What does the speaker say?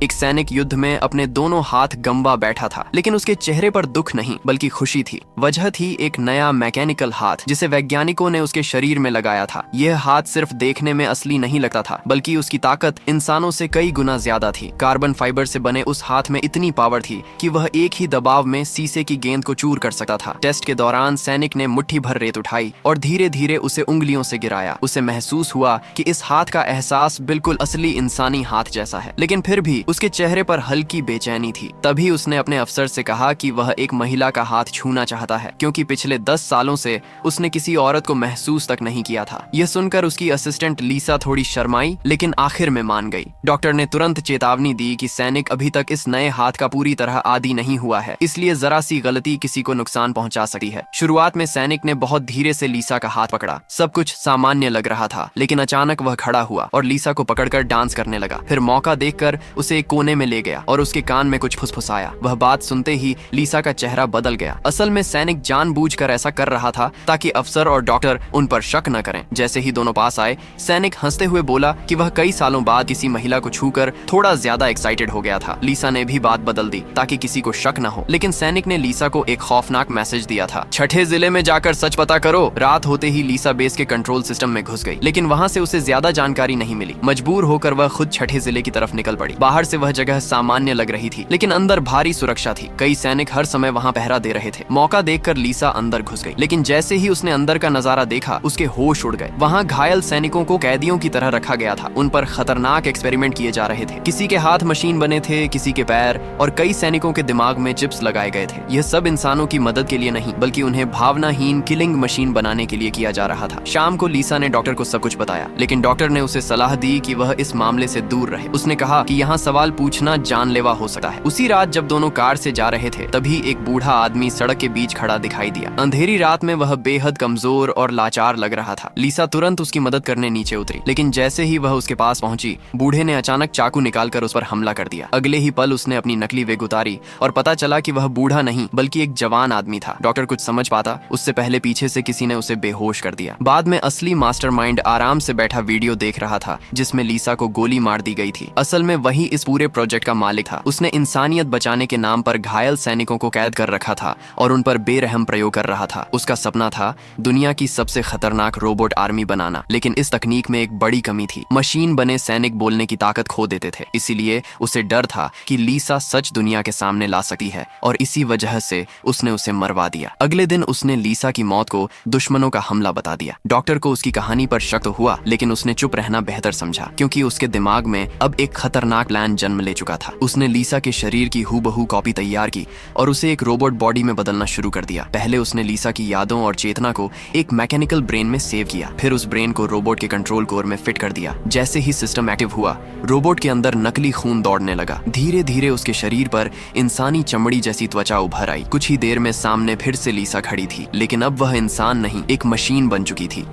एक सैनिक युद्ध में अपने दोनों हाथ गंवा बैठा था, लेकिन उसके चेहरे पर दुख नहीं बल्कि खुशी थी। वजह थी एक नया मैकेनिकल हाथ जिसे वैज्ञानिकों ने उसके शरीर में लगाया था। यह हाथ सिर्फ देखने में असली नहीं लगता था, बल्कि उसकी ताकत इंसानों से कई गुना ज्यादा थी। कार्बन फाइबर से बने उस हाथ में इतनी पावर थी कि वह एक ही दबाव में शीशे की गेंद को चूर कर सकता था। टेस्ट के दौरान सैनिक ने मुट्ठी भर रेत उठाई और धीरे धीरे उसे उंगलियों से गिराया। उसे महसूस हुआ कि इस हाथ का एहसास बिल्कुल असली इंसानी हाथ जैसा है, लेकिन फिर भी उसके चेहरे पर हल्की बेचैनी थी। तभी उसने अपने अफसर से कहा कि वह एक महिला का हाथ छूना चाहता है, क्योंकि पिछले 10 सालों से उसने किसी औरत को महसूस तक नहीं किया था। यह सुनकर उसकी असिस्टेंट लीसा थोड़ी शर्माई, लेकिन आखिर में मान गई। डॉक्टर ने तुरंत चेतावनी दी कि सैनिक अभी तक इस नए हाथ का पूरी तरह आदी नहीं हुआ है, इसलिए जरा सी गलती किसी को नुकसान पहुंचा सकती है। शुरुआत में सैनिक ने बहुत धीरे से लीसा का हाथ पकड़ा। सब कुछ सामान्य लग रहा था, लेकिन अचानक वह खड़ा हुआ और लीसा को पकड़कर डांस करने लगा। फिर मौका देखकर उसे एक कोने में ले गया और उसके कान में कुछ फुसफुसाया। वह बात सुनते ही लीसा का चेहरा बदल गया। असल में सैनिक जानबूझकर ऐसा कर रहा था ताकि अफसर और डॉक्टर उन पर शक न करें। जैसे ही दोनों पास आए, सैनिक हंसते हुए बोला कि वह कई सालों बाद किसी महिला को छूकर थोड़ा ज्यादा एक्साइटेड हो गया था। लीसा ने भी बात बदल दी ताकि किसी को शक न हो, लेकिन सैनिक ने लीसा को एक खौफनाक मैसेज दिया था। छठे जिले में जाकर सच पता करो। रात होते ही लीसा बेस के कंट्रोल सिस्टम में घुस गई, लेकिन वहां से उसे ज्यादा जानकारी नहीं मिली। मजबूर होकर वह खुद छठे जिले की तरफ निकल पड़ी। बाहर से वह जगह सामान्य लग रही थी, लेकिन अंदर भारी सुरक्षा थी। कई सैनिक हर समय वहां पहरा दे रहे थे। मौका देखकर लीसा अंदर घुस गई, लेकिन जैसे ही उसने अंदर का नजारा देखा, उसके होश उड़ गए। वहां घायल सैनिकों को कैदियों की तरह रखा गया था। उन पर खतरनाक एक्सपेरिमेंट किए जा रहे थे। किसी के हाथ मशीन बने थे, किसी के पैर, और कई सैनिकों के दिमाग में चिप्स लगाए गए थे। यह सब इंसानों की मदद के लिए नहीं, बल्कि उन्हें भावनाहीन किलिंग मशीन बनाने के लिए किया जा रहा था। शाम को लीसा ने डॉक्टर को सब कुछ बताया, लेकिन डॉक्टर ने उसे सलाह दी कि वह इस मामले से दूर रहे। उसने कहा कि यहाँ सवाल पूछना जानलेवा हो सकता है। उसी रात जब दोनों कार से जा रहे थे, तभी एक बूढ़ा आदमी सड़क के बीच खड़ा दिखाई दिया। अंधेरी रात में वह बेहद कमजोर और लाचार लग रहा था। लीसा तुरंत उसकी मदद करने नीचे उतरी, लेकिन जैसे ही वह उसके पास पहुंची, बूढ़े ने अचानक चाकू निकालकर उस पर हमला कर दिया। अगले ही पल उसने अपनी नकली विग उतारी और पता चला कि वह बूढ़ा नहीं बल्कि एक जवान आदमी था। डॉक्टर कुछ समझ पाता उससे पहले पीछे से किसी ने उसे बेहोश कर दिया। बाद में असली मास्टरमाइंड आराम से बैठा वीडियो देख रहा था, जिसमें लीसा को गोली मार दी गई थी। असल में वही इस पूरे प्रोजेक्ट का मालिक था। उसने इंसानियत बचाने के नाम पर घायल सैनिकों को कैद कर रखा था और उन पर बेरहम प्रयोग कर रहा था। उसका सपना था दुनिया की सबसे खतरनाक रोबोट आर्मी बनाना, लेकिन इस तकनीक में एक बड़ी कमी थी। मशीन बने सैनिक बोलने की ताकत खो देते थे, इसीलिए उसे डर था कि लीसा सच दुनिया के सामने ला सकती है, और इसी वजह से उसने उसे मरवा दिया। अगले दिन उसने लीसा की मौत को दुश्मनों का हमला बता दिया। डॉक्टर को उसकी कहानी पर शक तो हुआ, लेकिन उसने चुप रहना बेहतर समझा, क्योंकि उसके दिमाग में अब एक खतरनाक प्लान जन्म ले चुका था। उसने लीसा के शरीर की हूबहू कॉपी तैयार की और उसे एक रोबोट बॉडी में बदलना शुरू कर दिया। पहले उसने लीसा की यादों और चेतना को एक मैकेनिकल ब्रेन में सेव किया, फिर उस ब्रेन को रोबोट के कंट्रोल कोर में फिट कर दिया। जैसे ही सिस्टम एक्टिव हुआ, रोबोट के अंदर नकली खून दौड़ने लगा। धीरे धीरे उसके शरीर पर इंसानी चमड़ी जैसी त्वचा उभर आई। कुछ ही देर में सामने फिर से लीसा खड़ी थी, लेकिन अब वह इंसान नहीं, एक मशीन बन चुकी थी।